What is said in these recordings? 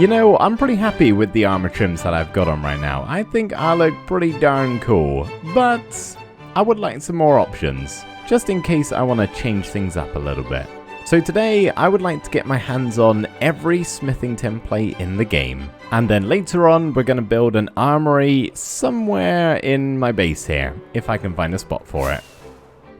You know, I'm pretty happy with the armor trims that I've got on right now. I think I look pretty darn cool, but I would like some more options, just in case I want to change things up a little bit. So today, I would like to get my hands on every smithing template in the game. And then later on, we're going to build an armory somewhere in my base here, if I can find a spot for it.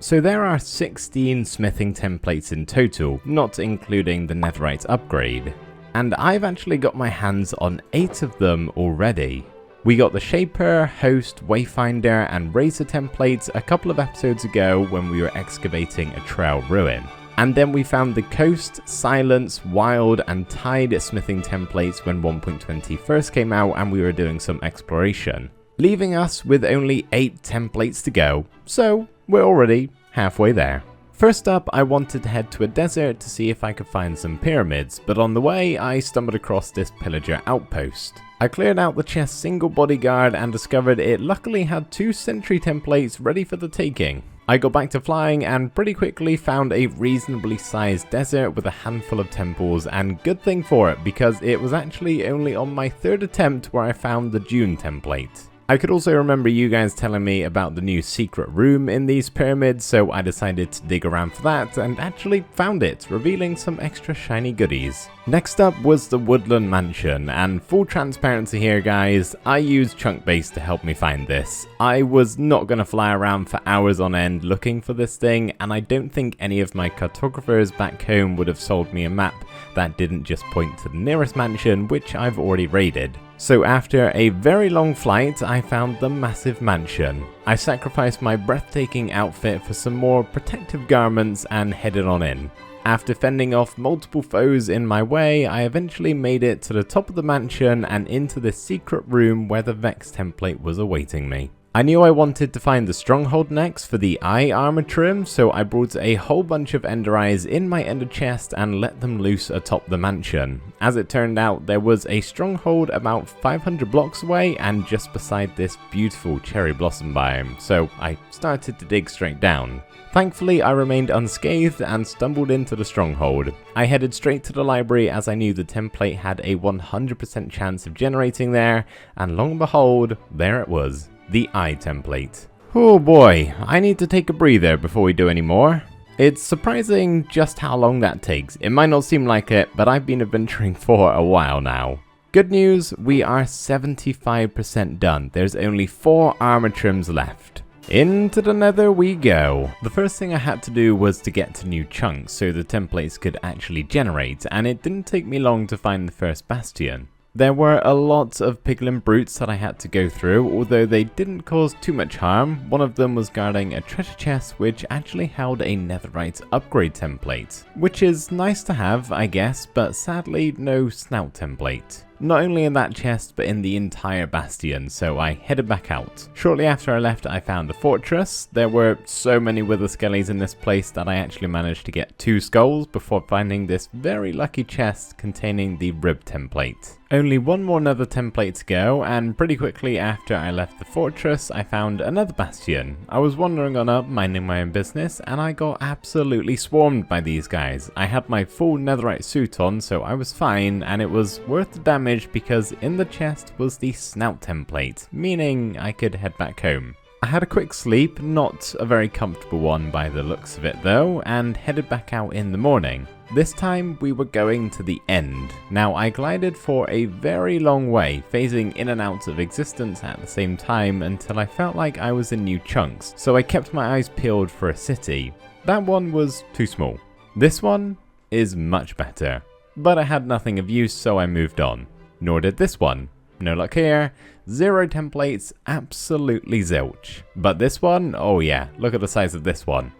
So there are 16 smithing templates in total, not including the netherite upgrade. And I've actually got my hands on 8 of them already. We got the Shaper, Host, Wayfinder and Razor templates a couple of episodes ago when we were excavating a trail ruin. And then we found the Coast, Silence, Wild and Tide smithing templates when 1.20 first came out and we were doing some exploration, leaving us with only 8 templates to go, so we're already halfway there. First up, I wanted to head to a desert to see if I could find some pyramids, but on the way I stumbled across this pillager outpost. I cleared out the chest's single bodyguard and discovered it luckily had 2 sentry templates ready for the taking. I got back to flying and pretty quickly found a reasonably sized desert with a handful of temples, and good thing for it because it was actually only on my 3rd attempt where I found the Dune template. I could also remember you guys telling me about the new secret room in these pyramids, so I decided to dig around for that and actually found it, revealing some extra shiny goodies. Next up was the Woodland Mansion, and full transparency here guys, I used Chunkbase to help me find this. I was not going to fly around for hours on end looking for this thing, and I don't think any of my cartographers back home would have sold me a map that didn't just point to the nearest mansion, which I've already raided. So after a very long flight, I found the massive mansion. I sacrificed my breathtaking outfit for some more protective garments and headed on in. After fending off multiple foes in my way, I eventually made it to the top of the mansion and into the secret room where the Vex template was awaiting me. I knew I wanted to find the stronghold next for the eye armor trim, so I brought a whole bunch of ender eyes in my ender chest and let them loose atop the mansion. As it turned out, there was a stronghold about 500 blocks away and just beside this beautiful cherry blossom biome, so I started to dig straight down. Thankfully, I remained unscathed and stumbled into the stronghold. I headed straight to the library as I knew the template had a 100% chance of generating there, and lo and behold, there it was. The eye template. Oh boy, I need to take a breather before we do any more. It's surprising just how long that takes. It might not seem like it, but I've been adventuring for a while now. Good news, we are 75% done. There's only 4 armor trims left. Into the nether we go. The first thing I had to do was to get to new chunks so the templates could actually generate, and it didn't take me long to find the first bastion. There were a lot of piglin brutes that I had to go through, although they didn't cause too much harm. One of them was guarding a treasure chest which actually held a netherite upgrade template, which is nice to have, I guess, but sadly no snout template. Not only in that chest, but in the entire bastion, so I headed back out. Shortly after I left, I found a fortress. There were so many wither skellies in this place that I actually managed to get 2 skulls before finding this very lucky chest containing the rib template. Only one more nether template to go, and pretty quickly after I left the fortress, I found another bastion. I was wandering on up, minding my own business, and I got absolutely swarmed by these guys. I had my full netherite suit on, so I was fine, and it was worth the damage because in the chest was the snout template, meaning I could head back home. I had a quick sleep, not a very comfortable one by the looks of it though, and headed back out in the morning. This time we were going to the end. Now I glided for a very long way, phasing in and out of existence at the same time until I felt like I was in new chunks, so I kept my eyes peeled for a city. That one was too small. This one is much better, but I had nothing of use so I moved on. Nor did this one. No luck here. 0 templates, absolutely zilch. But this one, oh yeah, look at the size of this one.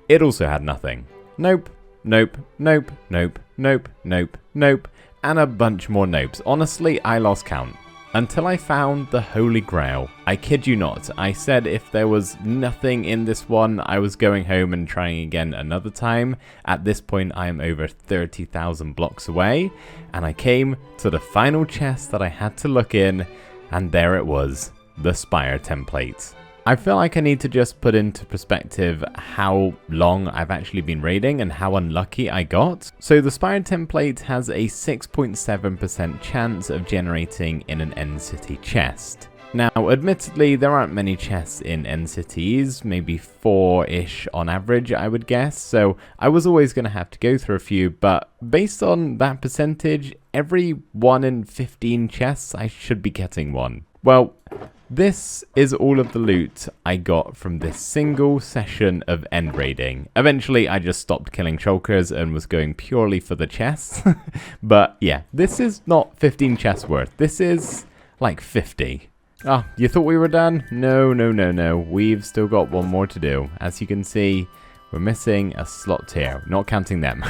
It also had nothing. Nope, nope, nope, nope, nope, nope, nope, and a bunch more nopes. Honestly, I lost count. Until I found the Holy Grail. I kid you not, I said if there was nothing in this one, I was going home and trying again another time. At this point, I am over 30,000 blocks away, and I came to the final chest that I had to look in, and there it was, the Spire template. I feel like I need to just put into perspective how long I've actually been raiding and how unlucky I got. So the Spire template has a 6.7% chance of generating in an end city chest. Now, admittedly, there aren't many chests in end cities, maybe 4-ish on average, I would guess, so I was always going to have to go through a few, but based on that percentage, every 1 in 15 chests, I should be getting one. Well, this is all of the loot I got from this single session of end raiding. Eventually, I just stopped killing shulkers and was going purely for the chests, but yeah, this is not 15 chests worth, this is like 50. Oh, you thought we were done? No, no, no, no. We've still got one more to do. As you can see, we're missing a slot here. Not counting them.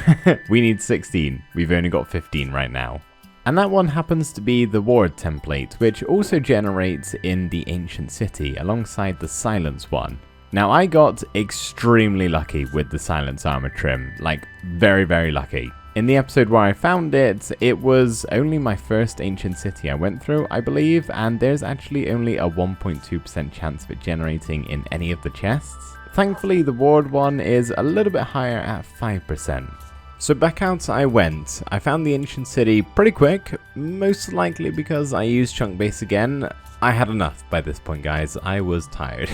We need 16. We've only got 15 right now. And that one happens to be the ward template, which also generates in the ancient city alongside the silence one. Now, I got extremely lucky with the silence armor trim. Like, very, very lucky. In the episode where I found it, it was only my first ancient city I went through, I believe, and there's actually only a 1.2% chance of it generating in any of the chests. Thankfully, the ward one is a little bit higher at 5%. So back out I went. I found the ancient city pretty quick, most likely because I used chunk base again. I had enough by this point, guys. I was tired.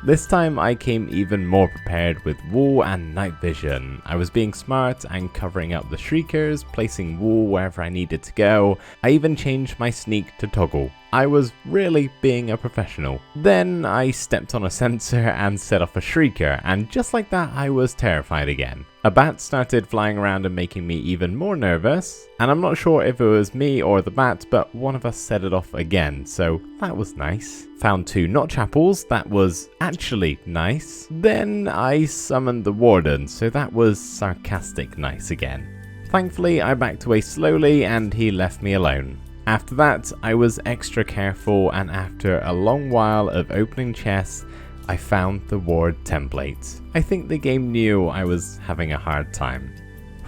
This time I came even more prepared with wool and night vision. I was being smart and covering up the shriekers, placing wool wherever I needed to go. I even changed my sneak to toggle. I was really being a professional. Then I stepped on a sensor and set off a shrieker, and just like that I was terrified again. A bat started flying around and making me even more nervous, and I'm not sure if it was me or the bat, but one of us set it off again, so that was nice. Found 2 notch apples, that was actually nice. Then I summoned the warden, so that was sarcastic nice again. Thankfully I backed away slowly and he left me alone. After that, I was extra careful, and after a long while of opening chests, I found the ward template. I think the game knew I was having a hard time.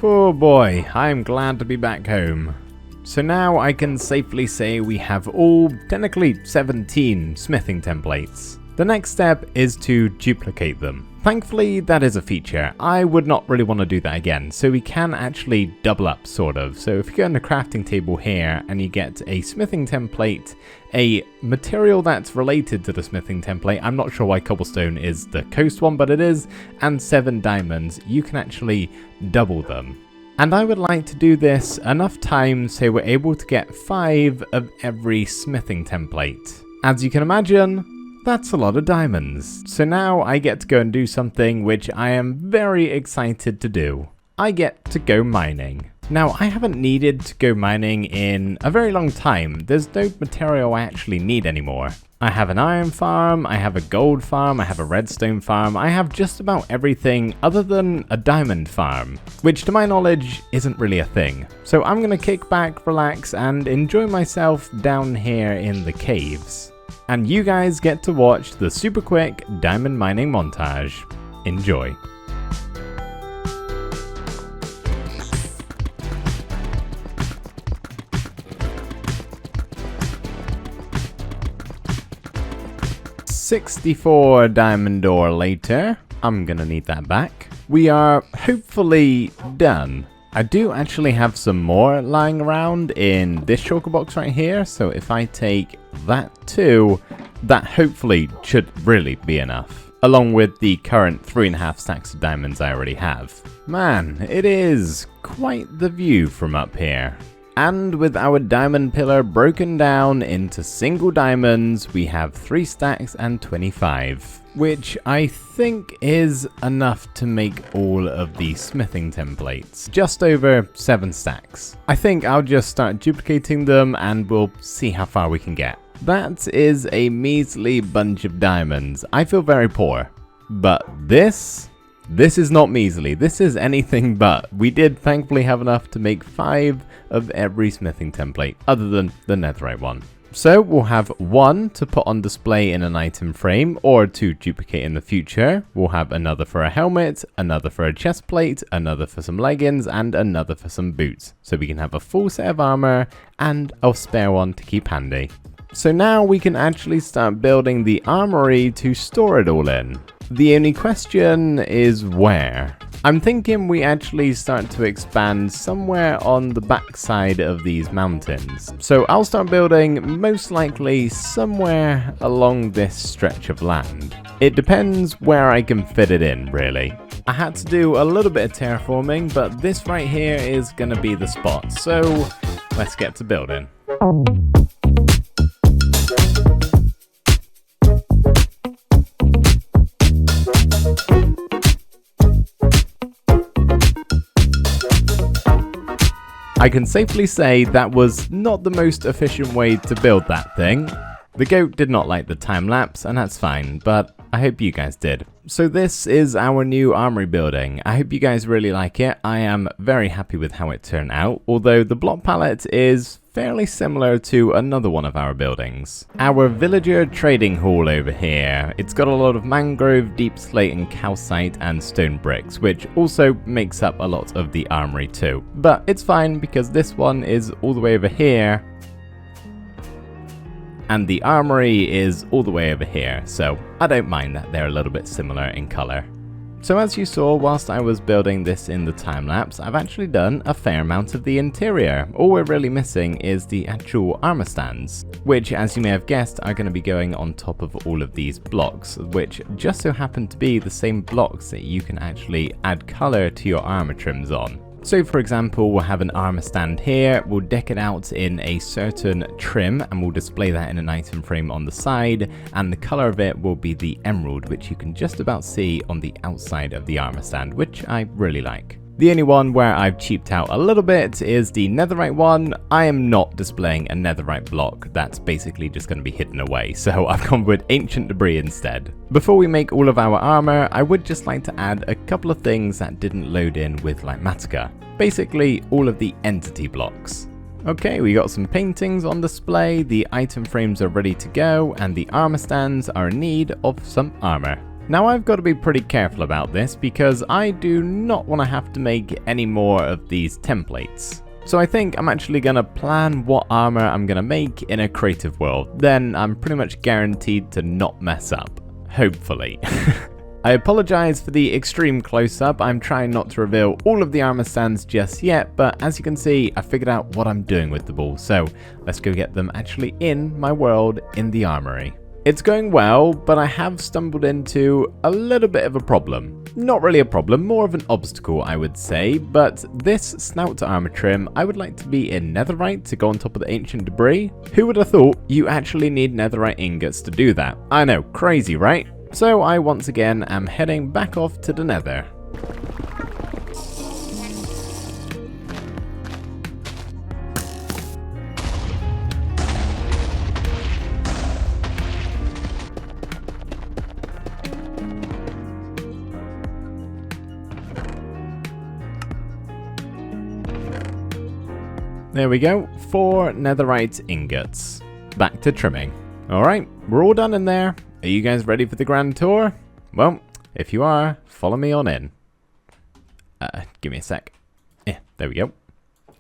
Oh boy, I'm glad to be back home. So now I can safely say we have all, technically 17 smithing templates. The next step is to duplicate them. Thankfully, that is a feature. I would not really want to do that again, so we can actually double up, sort of. So if you go on the crafting table here and you get a smithing template, a material that's related to the smithing template, I'm not sure why cobblestone is the coast one, but it is, and 7 diamonds, you can actually double them. And I would like to do this enough times so we're able to get 5 of every smithing template. As you can imagine, that's a lot of diamonds. So now I get to go and do something which I am very excited to do. I get to go mining. Now, I haven't needed to go mining in a very long time. There's no material I actually need anymore. I have an iron farm, I have a gold farm, I have a redstone farm, I have just about everything other than a diamond farm, which to my knowledge isn't really a thing. So I'm gonna kick back, relax, and enjoy myself down here in the caves. And you guys get to watch the super quick diamond mining montage. Enjoy. $64 diamond ore later, I'm gonna need that back. We are hopefully done. I do actually have some more lying around in this shulker box right here, so if I take that too, that hopefully should really be enough, along with the current 3.5 stacks of diamonds I already have. Man, it is quite the view from up here. And with our diamond pillar broken down into single diamonds, we have 3 stacks and 25, which I think is enough to make all of the smithing templates. Just over 7 stacks. I think I'll just start duplicating them and we'll see how far we can get. That is a measly bunch of diamonds. I feel very poor. But this is not measly. This is anything but. We did thankfully have enough to make 5 of every smithing template, other than the netherite one. So we'll have 1 to put on display in an item frame or to duplicate in the future. We'll have another for a helmet, another for a chest plate, another for some leggings, and another for some boots. So we can have a full set of armor and a spare one to keep handy. So now we can actually start building the armory to store it all in. The only question is where? I'm thinking we actually start to expand somewhere on the backside of these mountains. So I'll start building most likely somewhere along this stretch of land. It depends where I can fit it in, really. I had to do a little bit of terraforming, but this right here is going to be the spot. So let's get to building. I can safely say that was not the most efficient way to build that thing. The goat did not like the time lapse, and that's fine, but I hope you guys did. So this is our new armory building. I hope you guys really like it. I am very happy with how it turned out, although the block palette is fairly similar to another one of our buildings. Our villager trading hall over here. It's got a lot of mangrove, deep slate and calcite and stone bricks, which also makes up a lot of the armory too. But it's fine because this one is all the way over here and the armory is all the way over here, so I don't mind that they're a little bit similar in color. So as you saw whilst I was building this in the time lapse, I've actually done a fair amount of the interior. All we're really missing is the actual armor stands, which as you may have guessed are going to be going on top of all of these blocks, which just so happen to be the same blocks that you can actually add color to your armor trims on. So for example, we'll have an armor stand here, we'll deck it out in a certain trim and we'll display that in an item frame on the side, and the color of it will be the emerald, which you can just about see on the outside of the armor stand, which I really like. The only one where I've cheaped out a little bit is the netherite one. I am not displaying a netherite block, that's basically just going to be hidden away, so I've gone with ancient debris instead. Before we make all of our armor, I would just like to add a couple of things that didn't load in with Litematica. Basically all of the entity blocks. Okay, we got some paintings on display, the item frames are ready to go, and the armor stands are in need of some armor. Now I've got to be pretty careful about this because I do not want to have to make any more of these templates. So I think I'm actually going to plan what armor I'm going to make in a creative world. Then I'm pretty much guaranteed to not mess up. Hopefully. I apologize for the extreme close-up. I'm trying not to reveal all of the armor stands just yet, but as you can see, I figured out what I'm doing with the ball. So let's go get them actually in my world in the armory. It's going well, but I have stumbled into a little bit of a problem. Not really a problem, more of an obstacle I would say, but this snout armor trim I would like to be in netherite to go on top of the ancient debris. Who would have thought you actually need netherite ingots to do that? I know, crazy right? So I once again am heading back off to the nether. There we go, 4 netherite ingots. Back to trimming. Alright, we're all done in there. Are you guys ready for the grand tour? Well, if you are, follow me on in. Give me a sec. Yeah, there we go.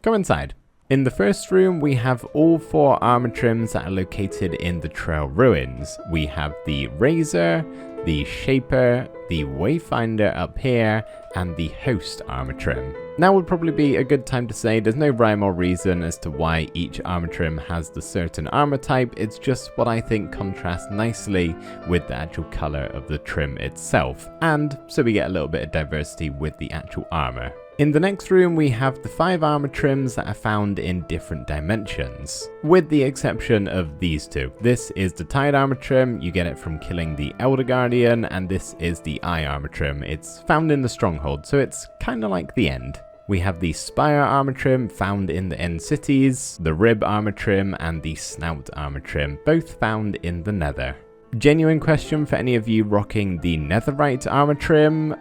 Come inside. In the first room, we have all 4 armor trims that are located in the trail ruins. We have the Razor, the Shaper, the Wayfinder up here, and the Host armor trim. Now would probably be a good time to say there's no rhyme or reason as to why each armor trim has the certain armor type, it's just what I think contrasts nicely with the actual color of the trim itself, and so we get a little bit of diversity with the actual armor. In the next room we have the 5 armor trims that are found in different dimensions, with the exception of these 2. This is the Tide armor trim, you get it from killing the Elder Guardian, and this is the Eye armor trim. It's found in the Stronghold, so it's kinda like the End. We have the Spire armor trim found in the End Cities, the Rib armor trim, and the Snout armor trim, both found in the Nether. Genuine question for any of you rocking the Netherite armor trim.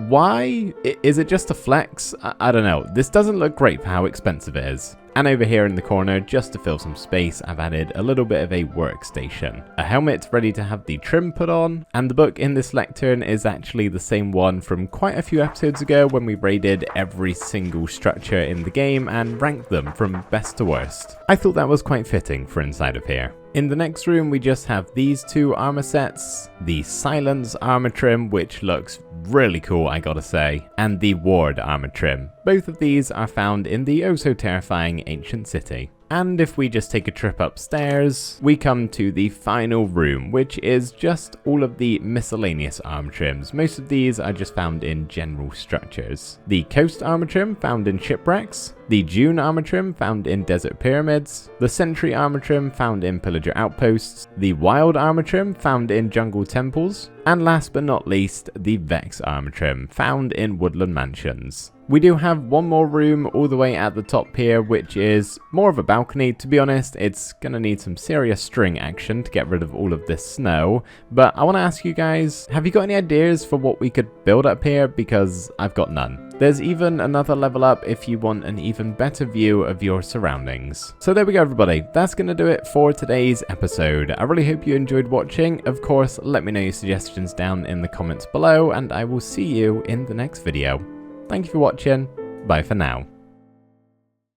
Why? Is it just a flex? I don't know. This doesn't look great for how expensive it is. And over here in the corner, just to fill some space, I've added a little bit of a workstation. A helmet ready to have the trim put on, and the book in this lectern is actually the same one from quite a few episodes ago when we raided every single structure in the game and ranked them from best to worst. I thought that was quite fitting for inside of here. In the next room, we just have these two armor sets, the Silence armor trim, which looks really cool, I gotta say, and the Ward armor trim. Both of these are found in the oh so terrifying ancient city. And if we just take a trip upstairs, we come to the final room, which is just all of the miscellaneous armor trims. Most of these are just found in general structures. The Coast armor trim found in shipwrecks, the Dune armor trim found in desert pyramids, the Sentry armor trim found in pillager outposts, the Wild armor trim found in jungle temples, and last but not least, the Vex armor trim found in woodland mansions. We do have one more room all the way at the top here, which is more of a balcony. To be honest, it's gonna need some serious string action to get rid of all of this snow. But I want to ask you guys, have you got any ideas for what we could build up here? Because I've got none. There's even another level up if you want an even better view of your surroundings. So there we go, everybody. That's going to do it for today's episode. I really hope you enjoyed watching. Of course, let me know your suggestions down in the comments below, and I will see you in the next video. Thank you for watching. Bye for now.